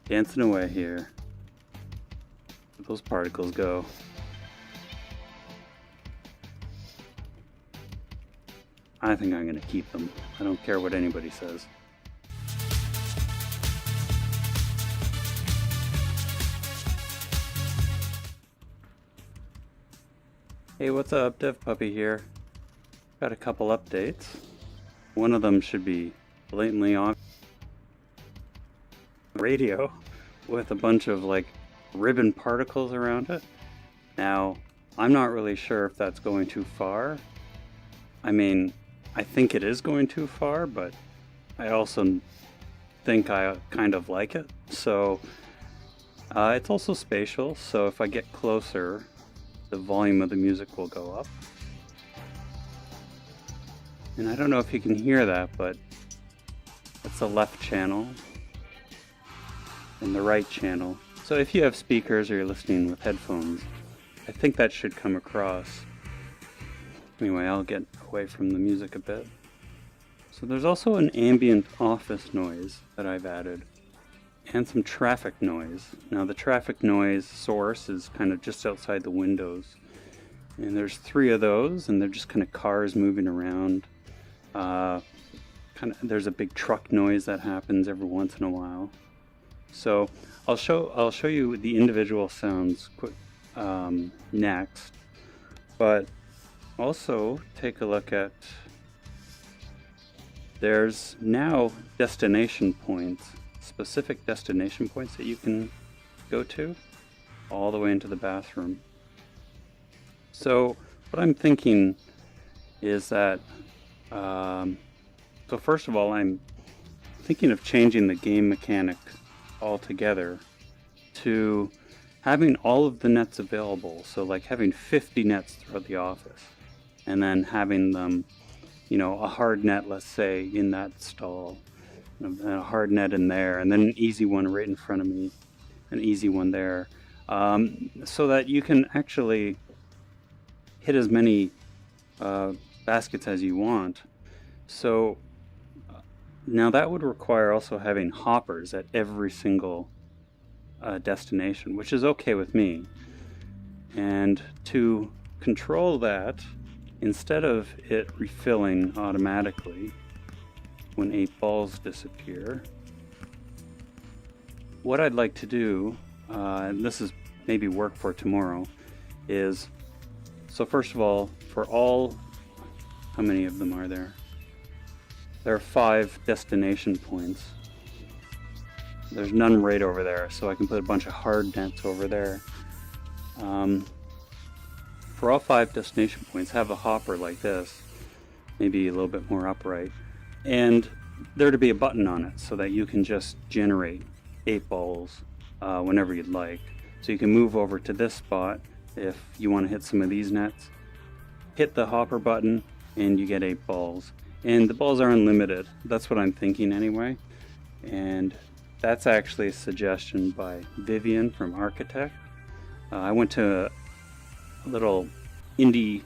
dancing away here. Where those particles go. I think I'm gonna keep them. I don't care what anybody says. Hey, what's up? Dev Puppy here. Got a couple updates. One of them should be blatantly on radio with a bunch of like ribbon particles around it. Now, I'm not really sure if that's going too far. I mean, I think it is going too far, but I also think I kind of like it. So it's also spatial, so if I get closer, the volume of the music will go up. And I don't know if you can hear that, but that's the left channel and the right channel. So if you have speakers or you're listening with headphones, I think that should come across. Anyway, I'll get away from the music a bit. So there's also an ambient office noise that I've added, and some traffic noise. Now the traffic noise source is kind of just outside the windows, and there's 3 of those, and they're just kind of cars moving around. There's a big truck noise that happens every once in a while. So I'll show you the individual sounds next, but also take a look at, there's now destination points, specific destination points that you can go to all the way into the bathroom. So what I'm thinking is that, so first of all, I'm thinking of changing the game mechanic altogether to having all of the nets available. So like having 50 nets throughout the office, and then having them, you know, a hard net, let's say, in that stall, and a hard net in there, and then an easy one right in front of me, an easy one there, so that you can actually hit as many baskets as you want. So now that would require also having hoppers at every single destination, which is okay with me. And to control that, instead of it refilling automatically when 8 balls disappear, what I'd like to do, and this is maybe work for tomorrow, is, so first of all, for all, how many of them are there? There are 5 destination points. There's none right over there, so I can put a bunch of hard nets over there. For all 5 destination points, have a hopper like this, maybe a little bit more upright, and there to be a button on it so that you can just generate 8 balls whenever you'd like. So you can move over to this spot if you want to hit some of these nets, hit the hopper button, and you get 8 balls. And the balls are unlimited. That's what I'm thinking anyway. And that's actually a suggestion by Vivian from Architect. I went to a little indie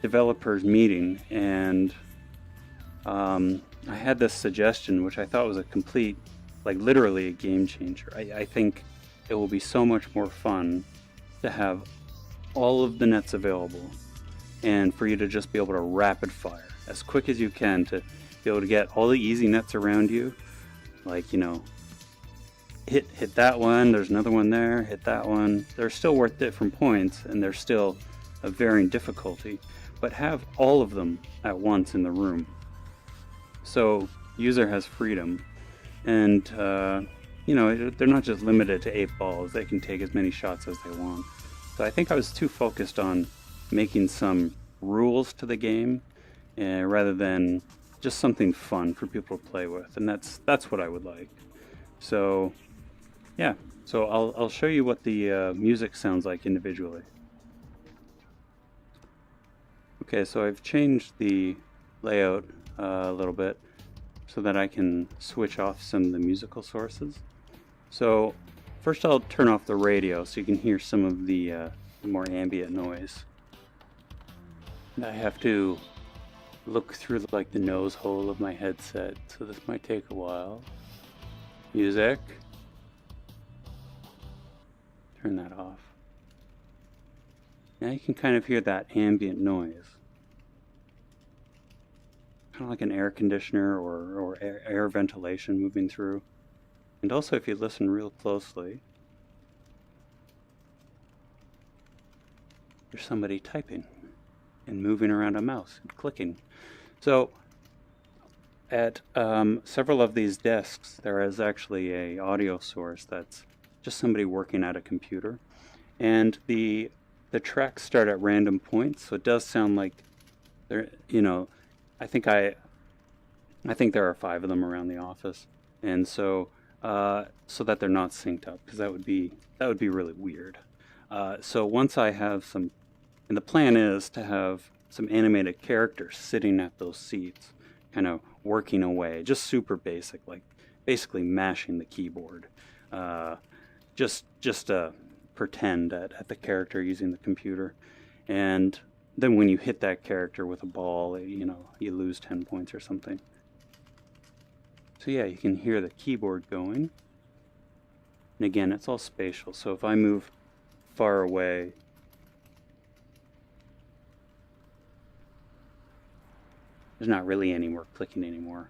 developers meeting, and I had this suggestion, which I thought was a complete, like literally a game changer. I think it will be so much more fun to have all of the nets available, and for you to just be able to rapid fire as quick as you can, to be able to get all the easy nets around you, like, you know, hit that one, there's another one there, hit that one. They're still worth different points, and they're still of varying difficulty, but have all of them at once in the room. So user has freedom, and you know, they're not just limited to 8 balls. They can take as many shots as they want. So I think I was too focused on making some rules to the game, rather than just something fun for people to play with, and that's what I would like. So yeah, so I'll show you what the music sounds like individually. Okay, so I've changed the layout a little bit so that I can switch off some of the musical sources. So first I'll turn off the radio so you can hear some of the more ambient noise. And I have to look through like the nose hole of my headset, so this might take a while. Music. Turn that off. Now you can kind of hear that ambient noise. Kind of like an air conditioner or air ventilation moving through. And also if you listen real closely, there's somebody typing and moving around a mouse and clicking. So at several of these desks there is actually a audio source that's just somebody working at a computer, and the tracks start at random points, so it does sound like there, I think there are 5 of them around the office, and so that they're not synced up, because that would be really weird. So once I have some, and the plan is to have some animated characters sitting at those seats, kind of working away, just super basic, like basically mashing the keyboard, just to pretend at the character using the computer. And then when you hit that character with a ball, you lose 10 points or something. So yeah, you can hear the keyboard going. And again, it's all spatial, so if I move far away, there's not really any more clicking anymore.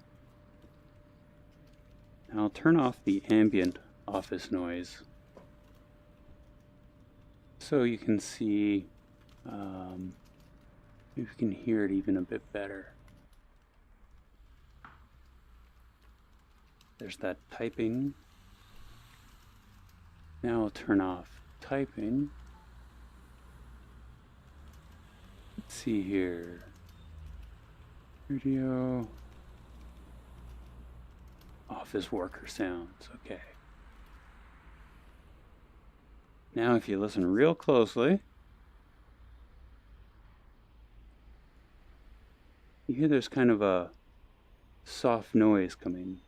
Now I'll turn off the ambient office noise so you can see, you can hear it even a bit better. There's that typing. Now I'll turn off typing. Let's see here. Video. Office worker sounds. Okay. Now if you listen real closely, you hear there's kind of a soft noise coming.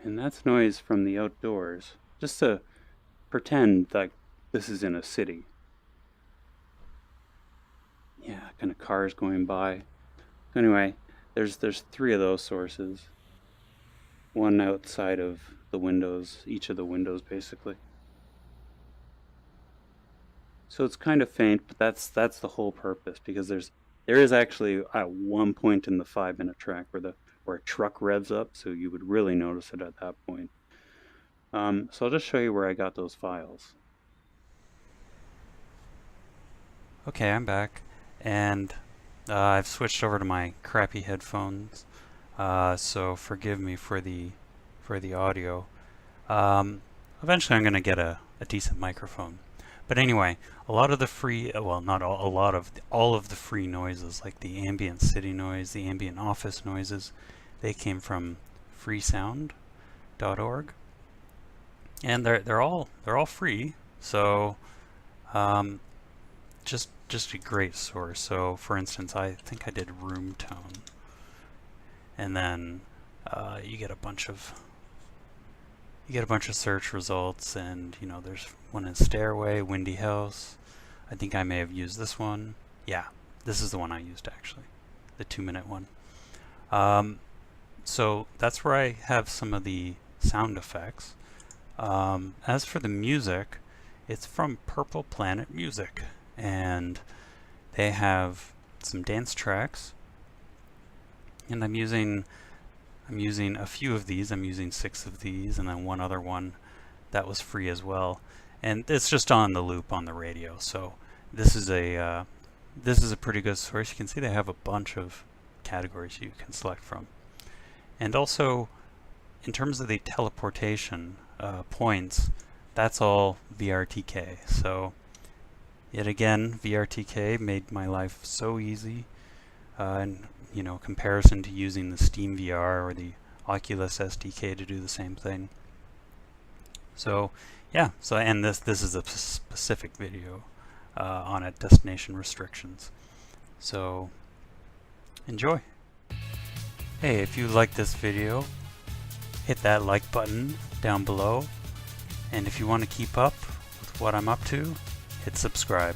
And that's noise from the outdoors, just to pretend like this is in a city. Yeah, kind of cars going by. Anyway, there's 3 of those sources. One outside of the windows, each of the windows basically. So it's kind of faint, but that's the whole purpose, because there is actually at one point in the 5-minute track where a truck revs up, so you would really notice it at that point. So I'll just show you where I got those files. Okay, I'm back, and I've switched over to my crappy headphones, so forgive me for the audio. Eventually I'm going to get a decent microphone. But anyway, a lot of the free, well, not all, a lot of, all of the free noises, like the ambient city noise, the ambient office noises, they came from freesound.org, and they're all free. So just a great source. So for instance, I think I did room tone, and then you get a bunch of search results, and there's one in stairway, windy house. I think I may have used this one. Yeah, this is the one I used actually, the 2-minute one. So that's where I have some of the sound effects. As for the music, it's from Purple Planet Music, and they have some dance tracks, and I'm using a few of these. I'm using 6 of these, and then one other one that was free as well, and it's just on the loop on the radio. So this is a pretty good source. You can see they have a bunch of categories you can select from. And also, in terms of the teleportation points, that's all VRTK. So yet again, VRTK made my life so easy, and comparison to using the Steam VR or the Oculus SDK to do the same thing. So yeah, and this is a specific video on it, destination restrictions. So enjoy. Hey, if you like this video, hit that like button down below, and if you want to keep up with what I'm up to, hit subscribe.